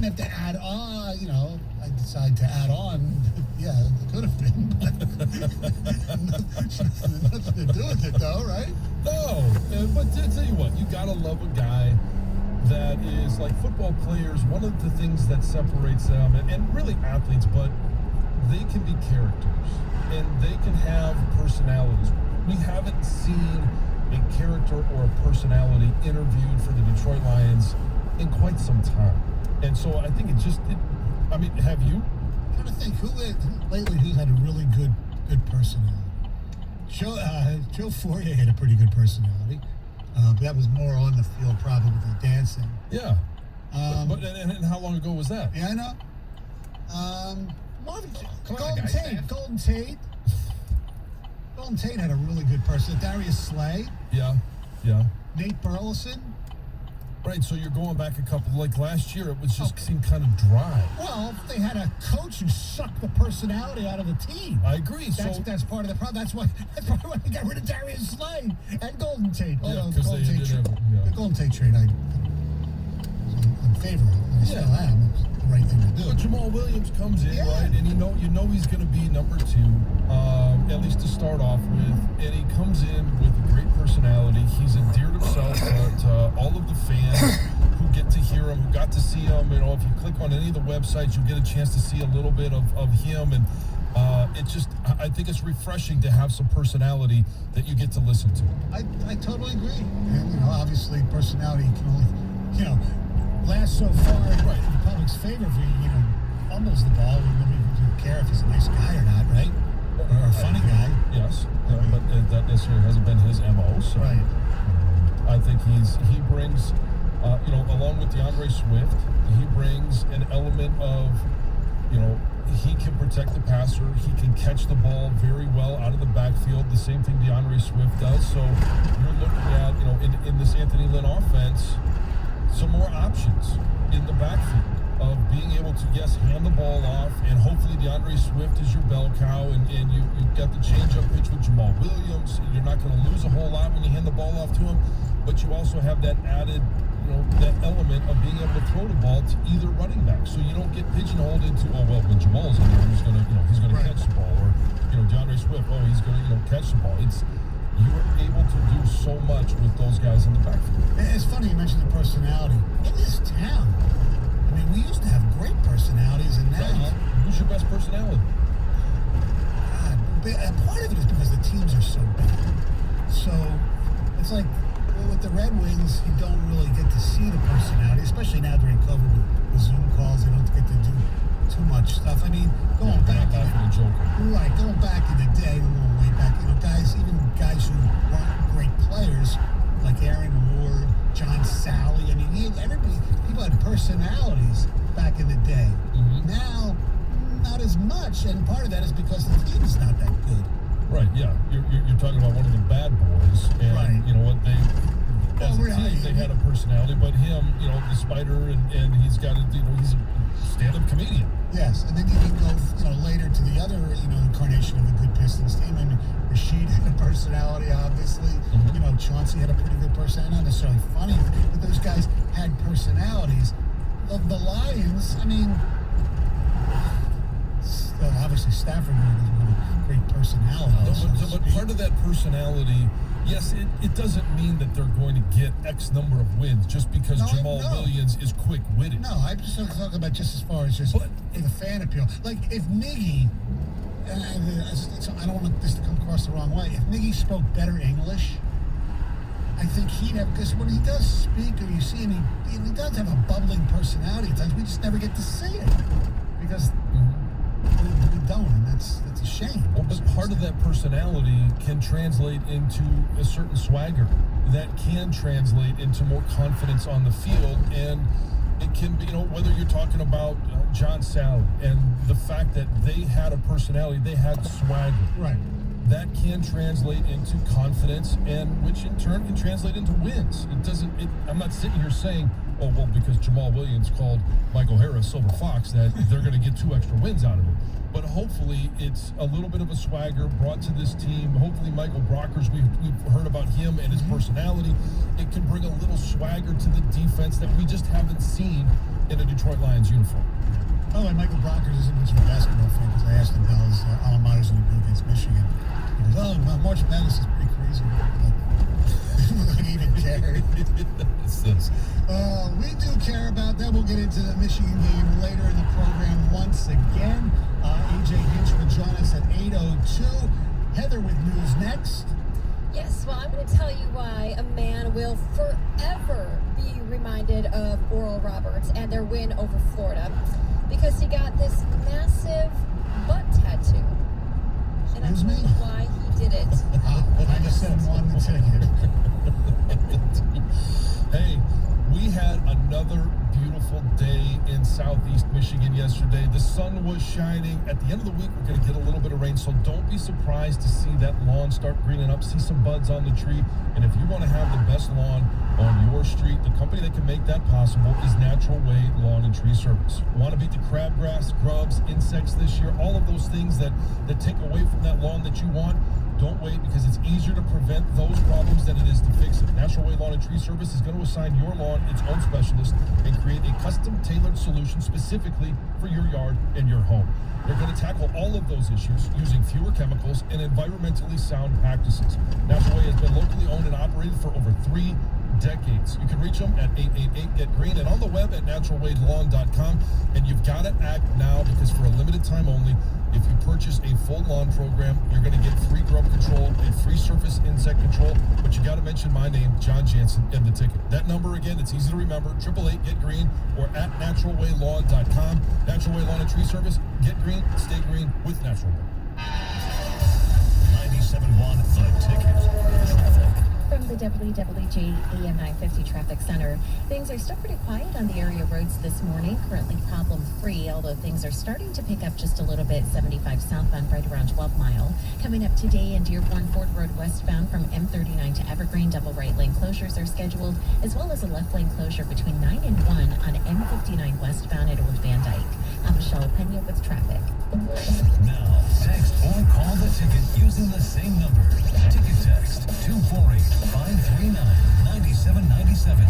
have to add on, I decide to add on. Yeah, it could have been, but nothing to do with it, though, right? No, but I tell you what, you gotta love a guy that is like football players. One of the things that separates them, and really athletes, but they can be characters and they can have personalities. We haven't seen a character or a personality interviewed for the Detroit Lions in quite some time. And so I think have you? I'm trying to think who's had a really good personality. Joe Fourier had a pretty good personality. But that was more on the field, probably with the dancing. Yeah. And how long ago was that? Yeah, I know. Golden Tate had a really good person. Darius Slay. Yeah. Nate Burleson. Right, so you're going back a couple, like last year, it was just seemed kind of dry. Well, they had a coach who sucked the personality out of the team. I agree. That's part of the problem. That's probably why they got rid of Darius Slay and Golden Tate. Yeah, The Golden Tate trade, I was in favor of it. I still am. It's the right thing to do. But Jamal Williams comes in, right, and you know he's going to be number 2, at least to start off with, and he comes in with a great personality. He's endeared himself to all of the fans who get to hear him, who got to see him. If you click on any of the websites, you get a chance to see a little bit of him, and I think it's refreshing to have some personality that you get to listen to. I totally agree. And, obviously personality can only, last so far in the public's favor if he, fumbles the ball. Nobody doesn't care if he's a nice guy or not, right? Or a funny guy. Yes, but that necessarily hasn't been his MO. So right. I think he brings, along with DeAndre Swift, he brings an element of, he can protect the passer. He can catch the ball very well out of the backfield. The same thing DeAndre Swift does. So you're looking at, in this Anthony Lynn offense, some more options in the backfield of being able to, hand the ball off, and hopefully DeAndre Swift is your bell cow, and you've got the change-up pitch with Jamal Williams. You're not going to lose a whole lot when you hand the ball off to him, but you also have that added, that element of being able to throw the ball to either running back, so you don't get pigeonholed into, when Jamal's in there, he's going to catch the ball, or DeAndre Swift, he's going to catch the ball. You are able to do so much with those guys in the backfield. It's funny you mentioned the personality. In this town, we used to have great personalities, and now... Right. Who's your best personality? Part of it is because the teams are so big. So, it's like, with the Red Wings, you don't really get to see the personality, especially now during COVID with Zoom calls. They don't get to do too much stuff. Going back... going back in the day, way back, guys who weren't great players, like Aaron Ward, John Sally. People had personalities back in the day. Mm-hmm. Now, not as much, and part of that is because the team is not that good. Right, yeah. You're talking about one of the bad boys, and right. You know what, they had a personality, but him, the spider, and he's got he's a stand-up comedian. Yes, and then you can go, later to the other, incarnation of the good Pistons team. Rashid had a personality, obviously. Mm-hmm. Chauncey had a pretty good personality. Not necessarily funny, but those guys had personalities. The Lions, obviously Stafford had a great personality. But part of that personality, yes, it doesn't mean that they're going to get X number of wins just because Jamal Williams is quick-witted. No, I'm just talking about just as far as for the fan appeal. Like, if Miggy, I don't want this to come across the wrong way, if Miggy spoke better English, I think he'd have, because when he does speak, or you see him, he does have a bubbling personality at times. We just never get to see it because we don't, and that's a shame. Well, but part of that personality can translate into a certain swagger that can translate into more confidence on the field, and it can be, whether you're talking about John Sally and the fact that they had a personality, they had swagger. Right. That can translate into confidence, and which in turn can translate into wins. I'm not sitting here saying oh, well, because Jamal Williams called Michael Harris Silver Fox, that they're going to get 2 extra wins out of him. But hopefully it's a little bit of a swagger brought to this team. Hopefully Michael Brockers, we've heard about him and his personality. It can bring a little swagger to the defense that we just haven't seen in a Detroit Lions uniform. By the way, Michael Brockers isn't much of a basketball fan because I asked him how his alma mater's going to do against Michigan. He goes, oh, March Madness is pretty crazy. Like he even cared. We do care about that. We'll get into the Michigan game later in the program once again. AJ Hinch will join us at 8:02. Heather with news next. Yes, well, I'm going to tell you why a man will forever be reminded of Oral Roberts and their win over Florida, because he got this massive butt tattoo. And I'll tell you why he did it. I just said one the ticket. Hey, we had another beautiful day in Southeast Michigan yesterday. The sun was shining. At the end of the week, we're going to get a little bit of rain, so don't be surprised to see that lawn start greening up, see some buds on the tree. And if you want to have the best lawn on your street, the company that can make that possible is Natural Way Lawn and Tree Service. Want to beat the crabgrass, grubs, insects this year, all of those things that take away from that lawn that you want? Don't wait, because it's easier to prevent those problems than it is to fix it. Natural Way Lawn and Tree Service is going to assign your lawn its own specialist and create a custom-tailored solution specifically for your yard and your home. They're going to tackle all of those issues using fewer chemicals and environmentally sound practices. Natural Way has been locally owned and operated for over 3 decades. You can reach them at 888-GET-GREEN and on the web at naturalwaylawn.com. And you've got to act now, because for a limited time only, if you purchase a full lawn program, you're going to get free grub control and free surface insect control. But you got to mention my name, John Jansen, in the ticket. That number, again, it's easy to remember, 888-GET-GREEN or at naturalwaylawn.com. Natural Way Lawn and Tree Service. Get green, stay green with Natural Way. 97.1 The Ticket. Traffic. From the WWJ AM 950 Traffic Center, things are still pretty quiet on the area roads this morning. Currently problem-free, although things are starting to pick up just a little bit. 75 southbound right around 12 Mile. Coming up today in Dearborn Ford Road westbound from M39 to Evergreen, double right lane closures are scheduled, as well as a left lane closure between 9 and 1 on M59 westbound at Old Van Dyke. I'm Michelle Pena with traffic. Now, text or call the ticket using the same number. Ticket text 248-539-9797.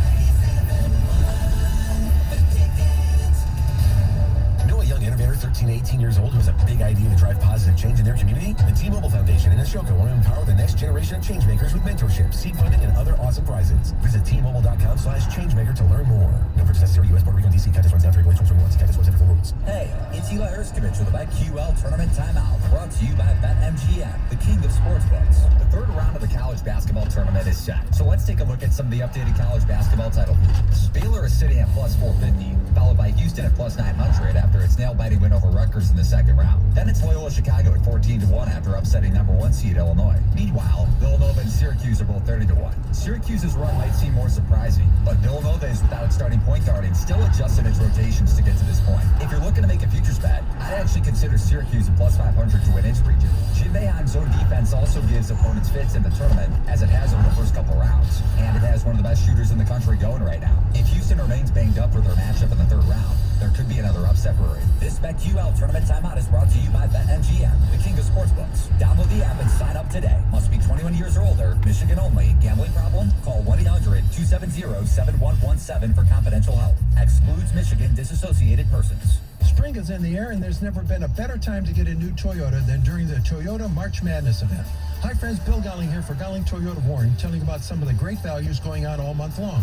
Know a young innovator 13 to 18 years old who has a big idea to drive positive change in their community? The T-Mobile Foundation and Ashoka want to empower the next generation of changemakers with mentorship, seed funding, and other awesome prizes. Visit T-Mobile.com/changemaker to learn more. No purchase necessary. U.S. Puerto Rico and D.C. Contest runs down February 2021. See Contest website for rules. Hey, it's Eli Erskovich with the BetQL Tournament Timeout, brought to you by BetMGM, the king of sportsbooks. The third round of the college basketball tournament is set, so let's take a look at some of the updated college basketball title features. Baylor is sitting at plus 450, followed by Houston at plus 900 after its nail-biting win over Rutgers in the second round. Then it's Loyola Chicago at 14-1 after upsetting number 1 seed Illinois. Meanwhile, Villanova and Syracuse are both 30-1. Syracuse's run might seem more surprising, but Villanova is without its starting point guard and still adjusted its rotations to get to this point. If you're looking to make a futures bet, I'd actually consider Syracuse at plus 500 to win its region. Jim Boeheim's zone defense also gives opponents fits in the tournament, as it has over the first couple rounds, and it has one of the best shooters in the country going right now. If Houston remains banged up for their matchup in the third round, there could be another upset for it. This BetQL Tournament Timeout is brought to you by BetMGM, the king of sportsbooks. Download the app and sign up today. Must be 21 years or older. Michigan only. Gambling problem? Call 1-800-270-7117 for confidential help. Excludes Michigan disassociated persons. Spring is in the air, and there's never been a better time to get a new Toyota than during the Toyota March Madness event. Hi friends, Bill Golling here for Golling Toyota Warren, telling you about some of the great values going on all month long.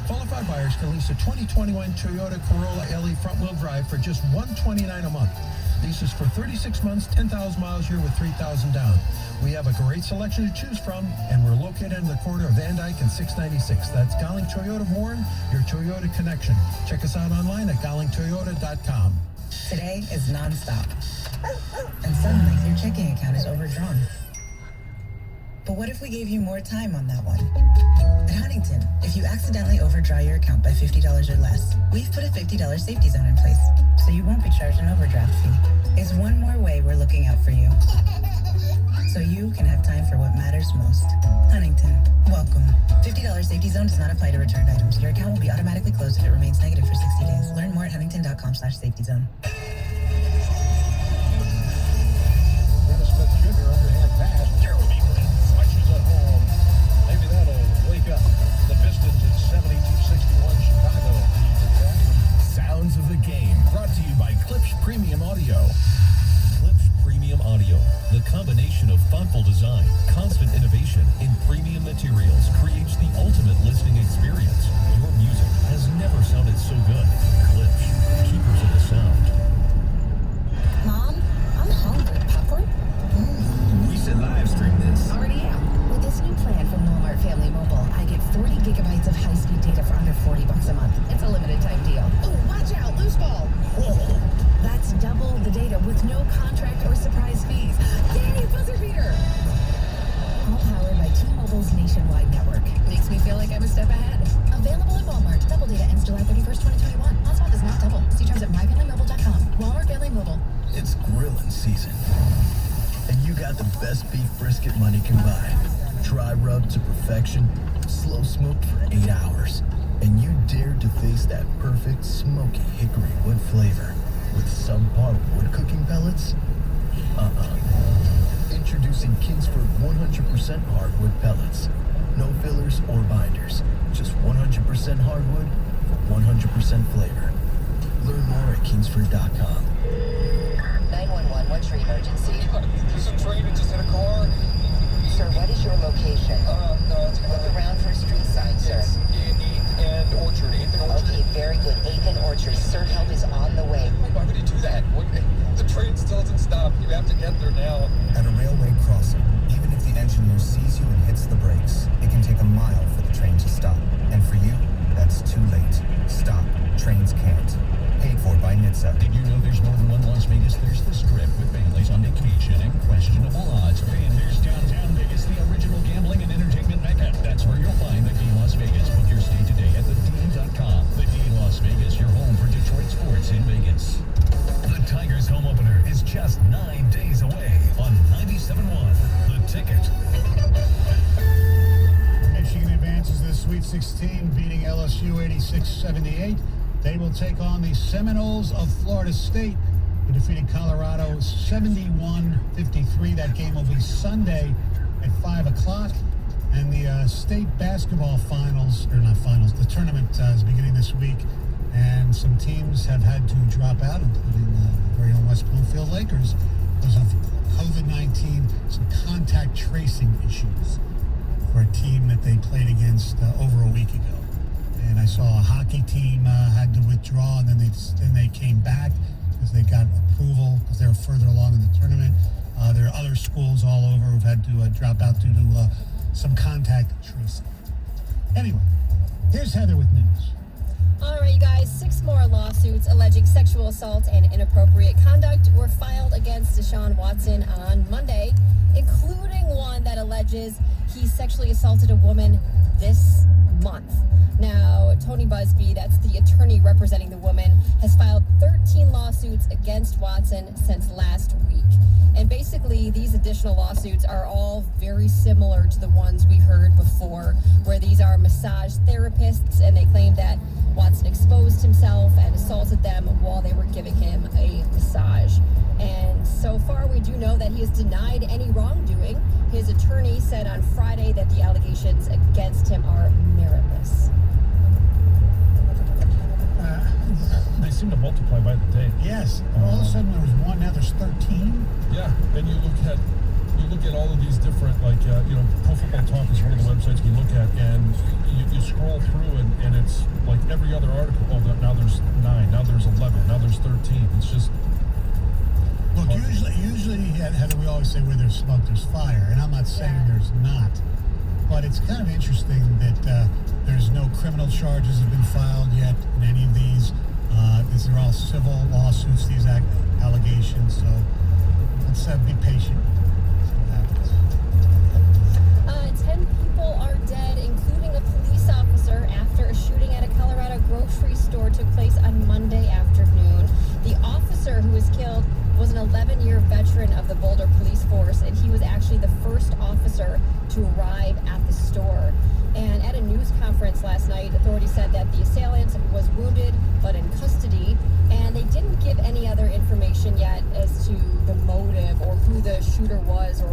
Qualified buyers can lease a 2021 Toyota Corolla LE front-wheel drive for just $129 a month. Leases for 36 months, 10,000 miles a year with $3,000 down. We have a great selection to choose from, and we're located in the corner of Van Dyke and 696. That's Golling Toyota of Warren, your Toyota connection. Check us out online at gollingtoyota.com. Today is nonstop. And suddenly your checking account is overdrawn. But what if we gave you more time on that one? At Huntington, if you accidentally overdraw your account by $50 or less, we've put a $50 safety zone in place, so you won't be charged an overdraft fee. It's one more way we're looking out for you. so you can have time for what matters most. Huntington, welcome. $50 safety zone does not apply to returned items. Your account will be automatically closed if it remains negative for 60 days. Learn more at huntington.com/safety zone. Dennis Smith Jr. underhand pass. Jeremy Green flushes it home. Maybe that'll wake up the Pistons at 72-61 Chicago. Sounds of the game, brought to you by Klipsch Premium Audio. Klipsch Premium Audio, the combination of thoughtful design, constant innovation, and premium materials creates the ultimate listening experience. Your music has never sounded so good. Klipsch, keepers of the sound. Mom, I'm hungry. Popcorn? We should live stream this. Already am. With this new plan from Walmart Family Mobile, I get 40 gigabytes of high-speed data for under $40 a month. It's a limited time deal. Oh, watch out, loose ball. Whoa. That's double the data with no contract or surprise fees. Yay, buzzer beater! All powered by T-Mobile's nationwide network. Makes me feel like I'm a step ahead. Available at Walmart. Double data ends July 31st, 2021. Hotspot does not double. See terms at myfamilymobile.com. Walmart Family Mobile. It's grilling season. And you got the best beef brisket money can buy. Dry rubbed to perfection, slow smoked for 8 hours. And you dared to face that perfect smoky hickory wood flavor with subpar wood cooking pellets? Introducing Kingsford 100% hardwood pellets. No fillers or binders. Just 100% hardwood for 100% flavor. Learn more at kingsford.com. 911, what's your emergency? There's a train that just hit a car. Sir, what is your location? Look around for street signs, sir. It's 8th and Orchard. 8th and Orchard. Okay, very good. 8th and Orchard. Sir, help is on the way. Why would you do that? The train still doesn't stop. You have to get there now. At a railway crossing, even if the engineer sees you and hits the brakes, it can take a mile for the train to stop. And for you, that's too late. Stop. Trains can't. Paid for by NHTSA. Did you know there's more than one Las Vegas? There's the Strip with families on vacation and questionable odds. And there's downtown Vegas, the original gambling and entertainment mecca. That's where you'll find the D Las Vegas. Book your stay today at thed.com. The D Las Vegas, your home for Detroit sports in Vegas. The Tigers home opener is just 9 days away on 97.1 The Ticket. Michigan advances to the Sweet 16, beating LSU 86-78. They will take on the Seminoles of Florida State, who defeated Colorado 71-53. That game will be Sunday at 5 o'clock. And the state basketball finals, or not finals, the tournament is beginning this week. And some teams have had to drop out, including the very own West Bloomfield Lakers, because of COVID-19, some contact tracing issues for a team that they played against over a week ago. And I saw a hockey team had to withdraw, and then they came back because they got approval because they were further along in the tournament. There are other schools all over who've had to drop out due to some contact tracing. Anyway, here's Heather with news. All right, you guys, 6 more lawsuits alleging sexual assault and inappropriate conduct were filed against Deshaun Watson on Monday, including one that alleges he sexually assaulted a woman this month. Now, Tony Busby, that's the attorney representing the woman, has filed 13 lawsuits against Watson since last week. And basically, these additional lawsuits are all very similar to the ones we heard before, where these are massage therapists, and they claim that Watson exposed himself and assaulted them while they were giving him a massage. And so far, we do know that he has denied any wrongdoing. His attorney said on Friday that the allegations against him are meritless. They seem to multiply by the day. Yes. All of a sudden there was one, now there's 13. Yeah, and you look at all of these different, Pro Football Talk is one of the websites we look at, and you scroll through, and it's like every other article. Oh, now there's 9, now there's 11, now there's 13. It's just. Look, usually, Heather, we always say where there's smoke, there's fire, and I'm not saying there's not, but it's kind of interesting that there's no criminal charges have been filed yet in any of these. These are all civil lawsuits, these allegations, so let's be patient. See what happens. 10 people are dead, including a police officer, after a shooting at a Colorado grocery store took place on Monday afternoon. The officer who was killed was an 11-year veteran of the Boulder Police Force, and he was actually the first officer to arrive at the store. And at a news conference last night, authorities said that the assailant was wounded but in custody, and they didn't give any other information yet as to the motive or who the shooter was or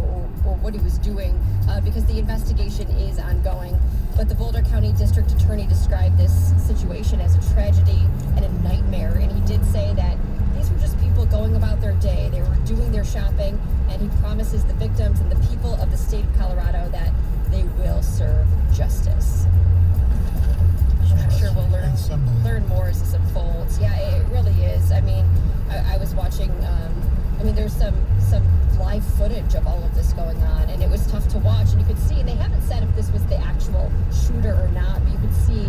what he was doing because the investigation is ongoing. But the Boulder County District Attorney described this situation as a tragedy and a nightmare, and he did say that these were just people going about their day. They were doing their shopping, and he promises the victims and the people of the state of Colorado that they will serve justice. I'm sure we'll learn more as this unfolds. Yeah, it really is. I mean, I was watching, there's some live footage of all of this going on, and it was tough to watch, and you could see, and they haven't said if this was the actual shooter or not, but you could see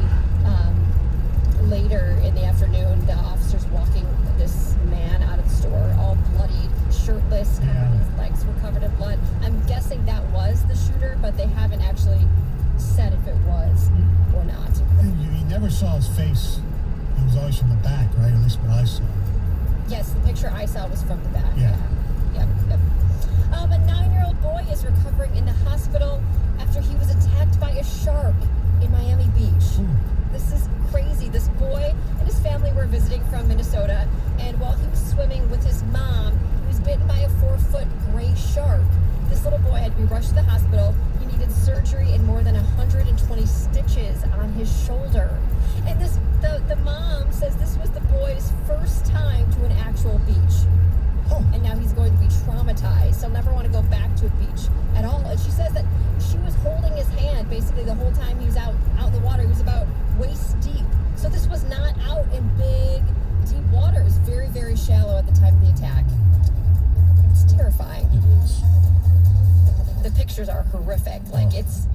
later in the afternoon, the officers walking this man out of the store, all bloodied, shirtless, his legs were covered in blood. I'm guessing that was the shooter, but they haven't actually said if it was or not. You never saw his face. It was always from the back, right? At least what I saw. Yes, the picture I saw was from the back. Yeah. Yep. A 9-year-old boy is recovering in the hospital after he was attacked by a shark in Miami Beach. This is crazy. This boy and his family were visiting from Minnesota, and while he was swimming with his mom, he was bitten by a 4-foot gray shark. This little boy had to be rushed to the hospital. He needed surgery and more than 120 stitches on his shoulder. And the mom says this was the boy's first time to an actual beach. And now he's going to be traumatized. He'll never want to go back to a beach at all. And she says that she was holding his hand basically the whole time he was out in the water. He was about waist deep. So this was not out in big, deep water. It was very, very shallow at the time of the attack. It's terrifying. It is. The pictures are horrific. Like, it's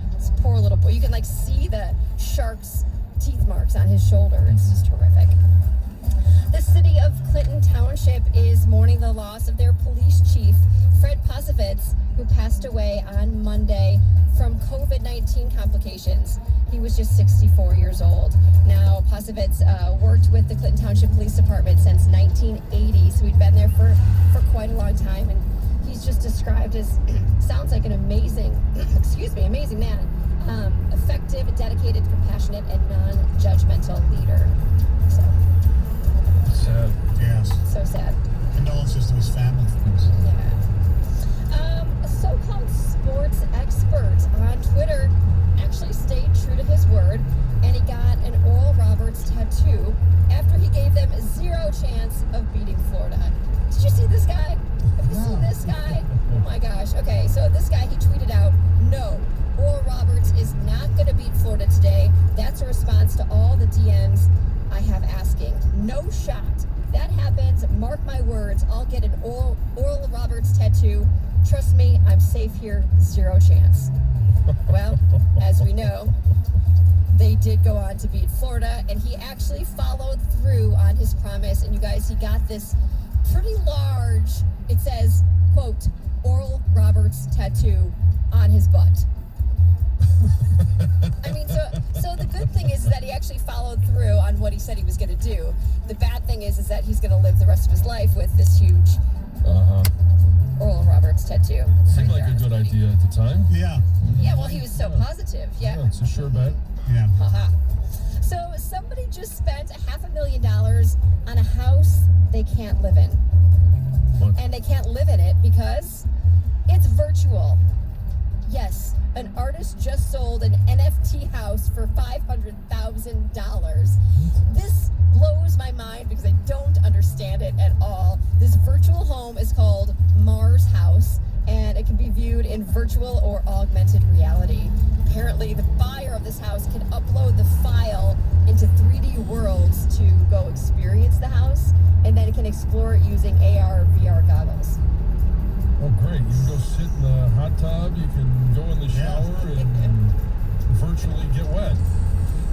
poor little boy. You can, like, see the shark's teeth marks on his shoulder. It's just horrific. The city of Clinton Township is mourning the loss of their police chief, Fred Posevitz, who passed away on Monday from COVID-19 complications. He was just 64 years old. Now, Posevitz worked with the Clinton Township Police Department since 1980, so he'd been there for quite a long time, and he's just described as, sounds like an amazing man. Effective, dedicated, compassionate, and non-judgmental leader. So. Sad. Yes. So sad. Condolences to his family. Yeah. A so-called sports expert on Twitter actually stayed true to his word, and he got an Oral Roberts tattoo after he gave them 0 chance of beating Florida. Did you see this guy? Have you seen this guy? Oh my gosh. Okay, so this guy, he tweeted out, "No, Oral Roberts is not going to beat Florida today. That's a response to all the DMs I have asking. No shot. That happens. Mark my words. I'll get an Oral Roberts tattoo. Trust me, I'm safe here. 0 chance." Well, as we know, they did go on to beat Florida, and he actually followed through on his promise. And you guys, he got this pretty large, it says, quote, Oral Roberts tattoo on his butt. I mean, so the good thing is that he actually followed through on what he said he was going to do. The bad thing is that he's going to live the rest of his life with this huge Oral Roberts tattoo. Seemed like a good idea at the time. Yeah. Yeah, well, he was so positive. Yeah. It's a sure bet. Yeah. Haha. So somebody just spent $500,000 on a house they can't live in. What? And they can't live in it because it's virtual. Yes, an artist just sold an NFT house for $500,000. This blows my mind because I don't understand it at all. This virtual home is called Mars House, and it can be viewed in virtual or augmented reality. Apparently, the buyer of this house can upload the file into 3D worlds to go experience the house, and then it can explore it using AR or VR goggles. Oh, great. You can go sit in the hot tub, you can go in the shower and virtually get wet.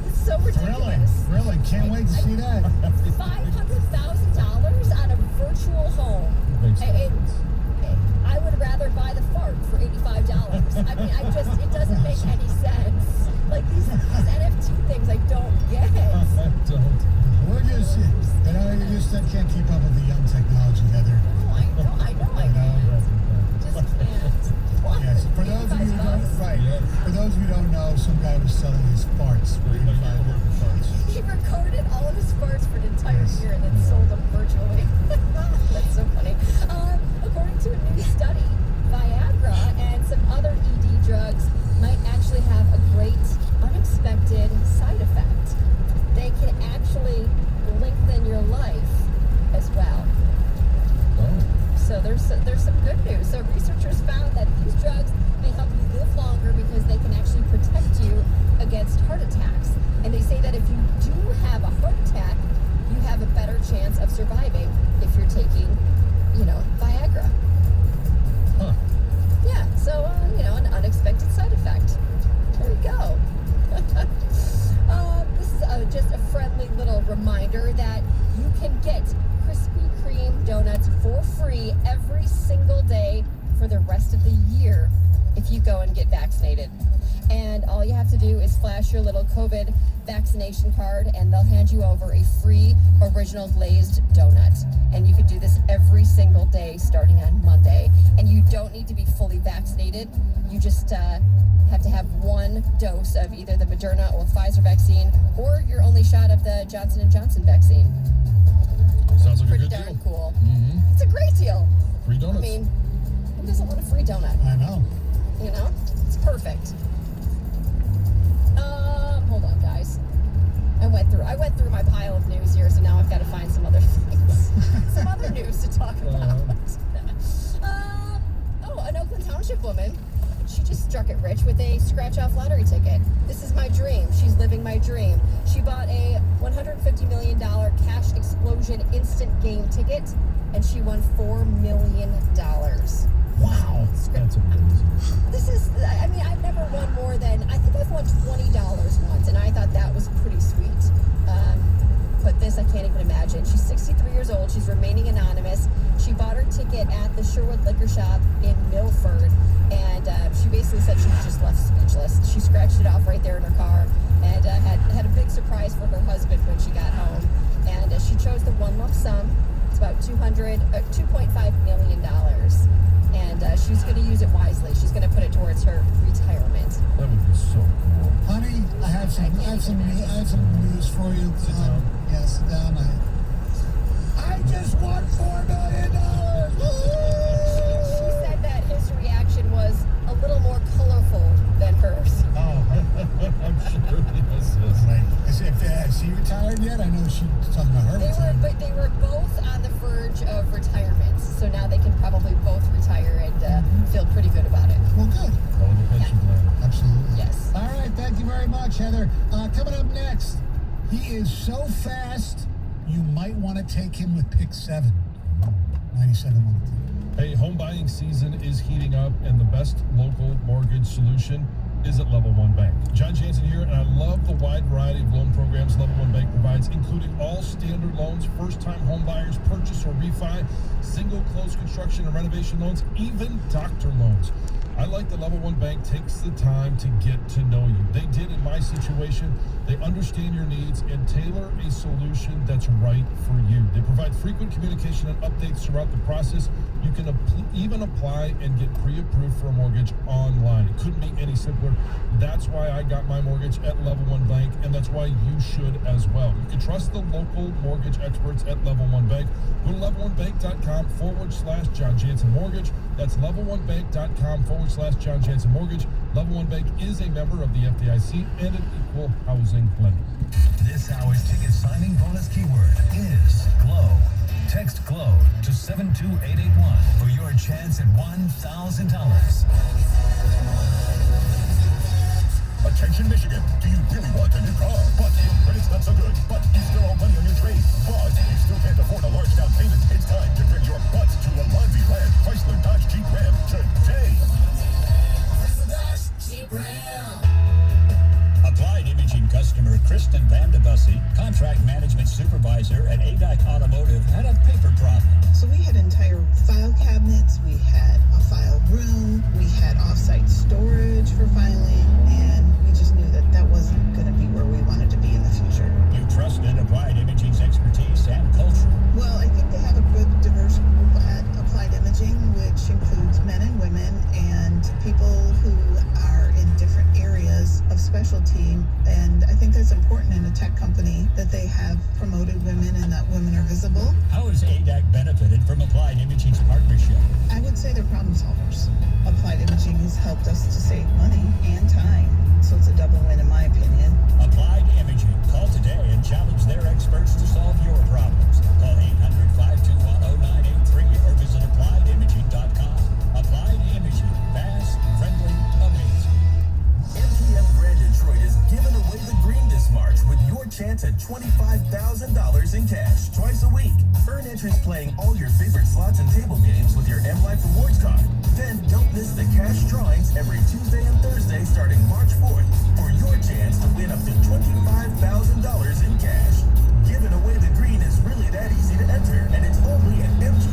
It's so ridiculous. Really? Can't wait to see that. $500,000 on a virtual home. Makes sense. I would rather buy the fart for $85. I mean, it doesn't make any sense. Like these NFT things I don't get. I don't. We're just, you just can't keep up with the donuts for free every single day for the rest of the year if you go and get vaccinated. And all you have to do is flash your little COVID vaccination card and they'll hand you over a free original glazed donut. And you can do this every single day starting on Monday. And you don't need to be fully vaccinated. You just have to have one dose of either the Moderna or Pfizer vaccine or your only shot of the Johnson & Johnson vaccine. Sounds like Pretty a good darn deal. cool. Mm-hmm. It's a great deal. Free donuts. I mean, who doesn't want a free donut? I know. You know? It's perfect. Hold on, guys. I went through my pile of news here, so now I've got to find some other things. Some other news to talk about. An Oakland Township woman. She just struck it rich with a scratch-off lottery ticket. This is my dream. She's living my dream. She bought a $150 million cash explosion instant game ticket, and she won $4 million. Wow. That's amazing. This is, I mean, I've never won more than, I think I've won $20 once, and I thought that was pretty sweet. But this, I can't even imagine. She's 63 years old. She's remaining anonymous. She bought her ticket at the Sherwood Liquor Shop in Milford, and she basically said she was just left speechless. She scratched it off right there in her car, and had a big surprise for her husband when she got home. And she chose the one lump sum. It's about $2.5 million. And she's going to use it wisely. She's going to put it towards her retirement. That would be so cool. Honey, I have some news for you. Sit down. Yeah, sit down. I just won $4 million. She said that his reaction was a little more colorful than hers. Oh, I'm sure yes. right. Is she retired yet? I know she's talking about her retirement. They were both on the verge of retirement, so now they can probably both retire and feel pretty good about it. Well, good. All the pension plan. Absolutely. Yes. All right, thank you very much, Heather. Coming up next, he is so fast, you might want to take him with pick 7. 97 Hey, home buying season is heating up, and the best local mortgage solution is at Level 1 Bank. John Jansen here, and I love the wide variety of loan programs Level 1 Bank provides, including all standard loans, first-time home buyers, purchase or refi, single-close construction and renovation loans, even doctor loans. I like that Level 1 Bank takes the time to get to know you. They did in my situation. They understand your needs and tailor a solution that's right for you. They provide frequent communication and updates throughout the process. You can even apply and get pre-approved for a mortgage online. It couldn't be any simpler. That's why I got my mortgage at Level 1 Bank, and that's why you should as well. You can trust the local mortgage experts at Level 1 Bank. Go to level1bank.com/John Jansen Mortgage. That's level1bank.com/John Jansen Mortgage. Level 1 Bank is a member of the FDIC and an equal housing lender. This hour's ticket signing bonus keyword is GLOW. Text GLOW to 72881 for your chance at $1,000. Attention Michigan, do you really want a new car? But credit's not so good. But you still owe money on your trade. But you still can't afford a large down payment. It's time to bring your butt to a Laundry Land Chrysler Dodge Jeep Ram today. Applied Imaging customer Kristen Vandebussy, contract management supervisor at ADAC Automotive, had a paper problem. So we had entire file cabinets, we had a file room, we had offsite storage for filing, and we just knew that that wasn't going to be where we wanted to be in the future. You trusted Applied Imaging's expertise and culture. Well, I think they have a good diverse group at Applied Imaging, which includes men and women and people who are in different areas of specialty, and I think that's important in a tech company that they have promoted women and that women are visible. How has ADAC benefited from Applied Imaging's partnership? I would say they're problem solvers. Applied Imaging has helped us to save money and time, so it's a double win in my opinion. Applied Imaging. Call today and challenge their experts to solve your problems. Call 800-521-0983 or visit appliedimaging.com. Applied Imaging. Fast, friendly, amazing. MGM Grand Detroit is giving away the green this March with your chance at $25,000 in cash twice a week. Earn interest playing all your favorite slots and table games with your M Life Rewards card. Then don't miss the cash drawings every Tuesday and Thursday starting March 4th for your chance to win up to $25,000 in cash. Giving away the green is really that easy to enter, and it's only at MGM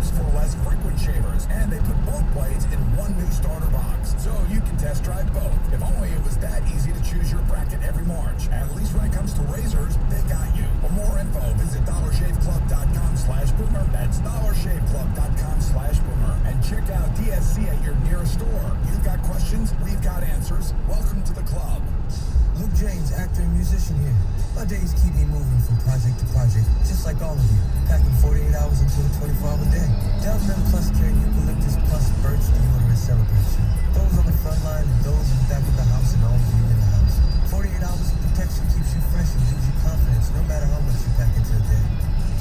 shavers for less frequent shavers, and they put both blades in one new starter box, so you can test drive both. If only it was that easy to choose your bracket every March. At least when it comes to razors, they got you. For more info, visit dollarshaveclub.com/boomer. That's dollarshaveclub.com/boomer. And check out DSC at your nearest store. You've got questions, we've got answers. Welcome to the club. Luke James, actor and musician here. My days keep me moving from project to project, just like all of you, packing 48 hours into a 24-hour day. Dove Men Plus Care Eucalyptus Plus Birch Deodorant celebrates you. Those on the front line and those in the back of the house and all of you in the house. 48 hours of protection keeps you fresh and gives you confidence no matter how much you pack into a day.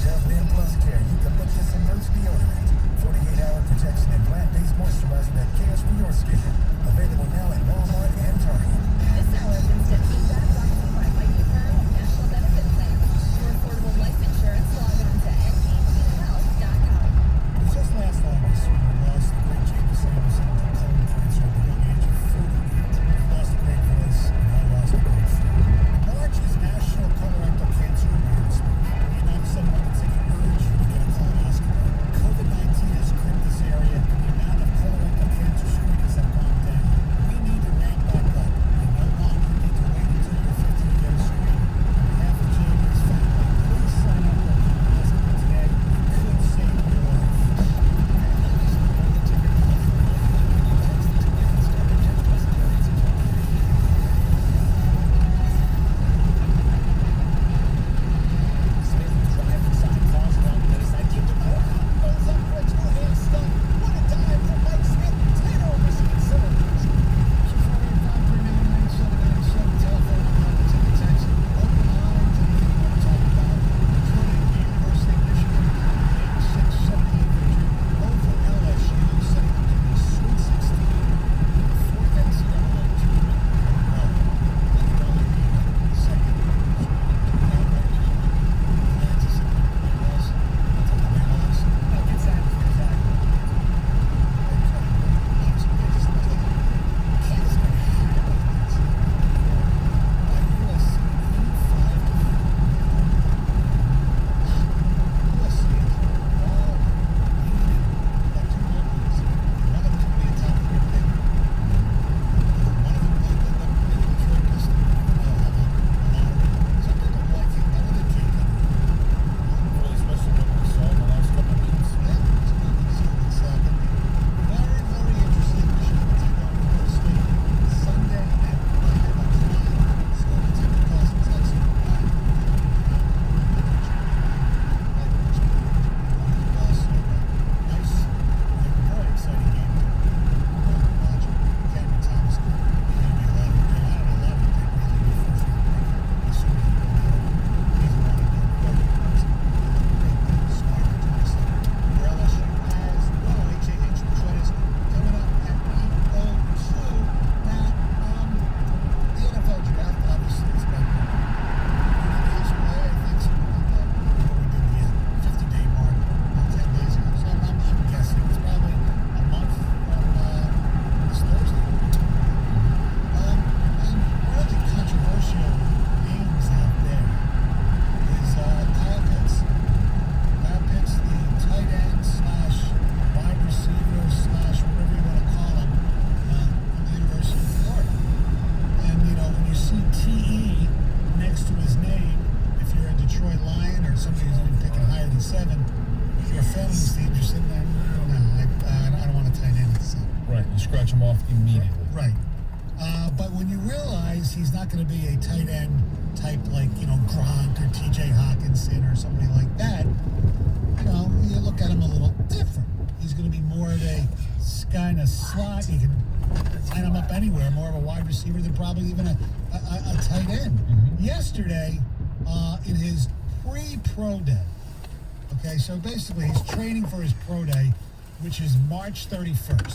Dove Men Plus Care Eucalyptus and Birch Deodorant. 48-hour protection and plant-based moisturizer that cares for your skin. Available now at Walmart and Target. This hour of instant feedback brought to you by Mighty Firm National Benefit Plan. For affordable life insurance, log on to NBCHealth.com. It was just last August when we lost the great James Sanderson to colon cancer at the young age of 48. He lost a great voice, and I lost a great friend. March is National Colorectal Cancer Awareness Month. The United States urge you to get a colonoscopy. COVID-19 has crimped this area, and the amount of colorectal cancer screenings have gone down. We need to ramp back up. We no longer need to wait until you're 50 to get a screen. On behalf of Jamie's family, please sign up for a colonoscopy today. It could save your life. Scratch him off immediately. Right. But when you realize he's not going to be a tight end type like, Gronk or TJ Hawkinson or somebody like that, you look at him a little different. He's going to be more of a kind of slot. You can line him up anywhere, more of a wide receiver than probably even a tight end. Mm-hmm. Yesterday, in his pre-pro day, okay, so basically he's training for his pro day, which is March 31st.